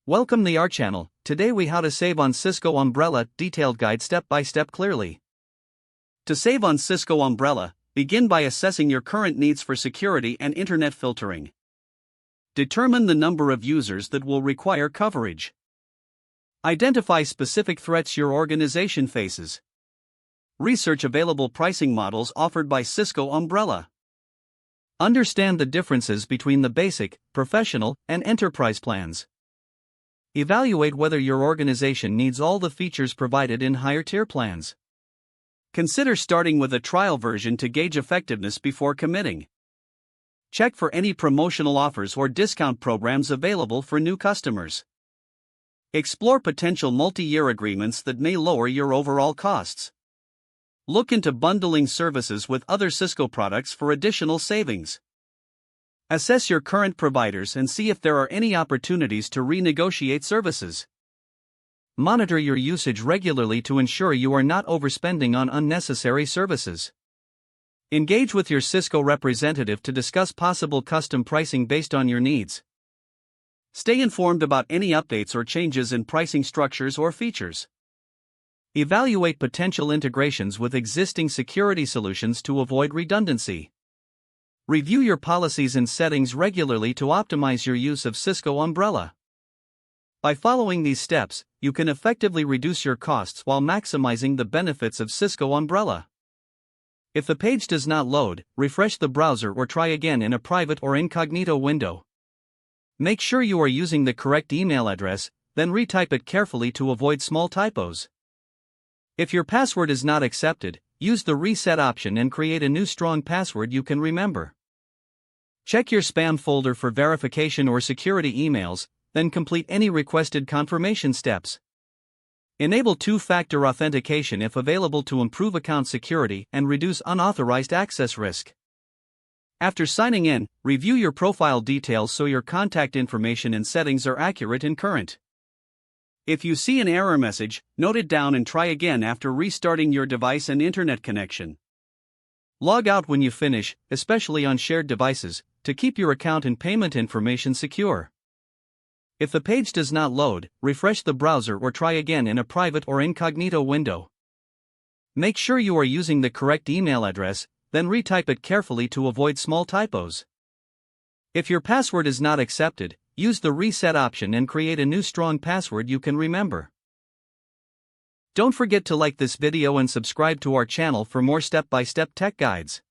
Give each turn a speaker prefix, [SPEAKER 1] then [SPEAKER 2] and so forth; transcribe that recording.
[SPEAKER 1] Welcome to our channel. Today we how to save on Cisco Umbrella, detailed guide step by step clearly. To save on Cisco Umbrella, begin by assessing your current needs for security and internet filtering. Determine the number of users that will require coverage. Identify specific threats your organization faces. Research available pricing models offered by Cisco Umbrella. Understand the differences between the basic, professional, and enterprise plans. Evaluate whether your organization needs all the features provided in higher tier plans. Consider starting with a trial version to gauge effectiveness before committing. Check for any promotional offers or discount programs available for new customers. Explore potential multi-year agreements that may lower your overall costs. Look into bundling services with other Cisco products for additional savings. Assess your current providers and see if there are any opportunities to renegotiate services. Monitor your usage regularly to ensure you are not overspending on unnecessary services. Engage with your Cisco representative to discuss possible custom pricing based on your needs. Stay informed about any updates or changes in pricing structures or features. Evaluate potential integrations with existing security solutions to avoid redundancy. Review your policies and settings regularly to optimize your use of Cisco Umbrella. By following these steps, you can effectively reduce your costs while maximizing the benefits of Cisco Umbrella. If the page does not load, refresh the browser or try again in a private or incognito window. Make sure you are using the correct email address, then retype it carefully to avoid small typos. If your password is not accepted, use the reset option and create a new strong password you can remember. Check your spam folder for verification or security emails, then complete any requested confirmation steps. Enable two-factor authentication if available to improve account security and reduce unauthorized access risk. After signing in, review your profile details so your contact information and settings are accurate and current. If you see an error message, note it down and try again after restarting your device and internet connection. Log out when you finish, especially on shared devices, to keep your account and payment information secure. If the page does not load, refresh the browser or try again in a private or incognito window. Make sure you are using the correct email address, then retype it carefully to avoid small typos. If your password is not accepted, use the reset option and create a new strong password you can remember. Don't forget to like this video and subscribe to our channel for more step-by-step tech guides.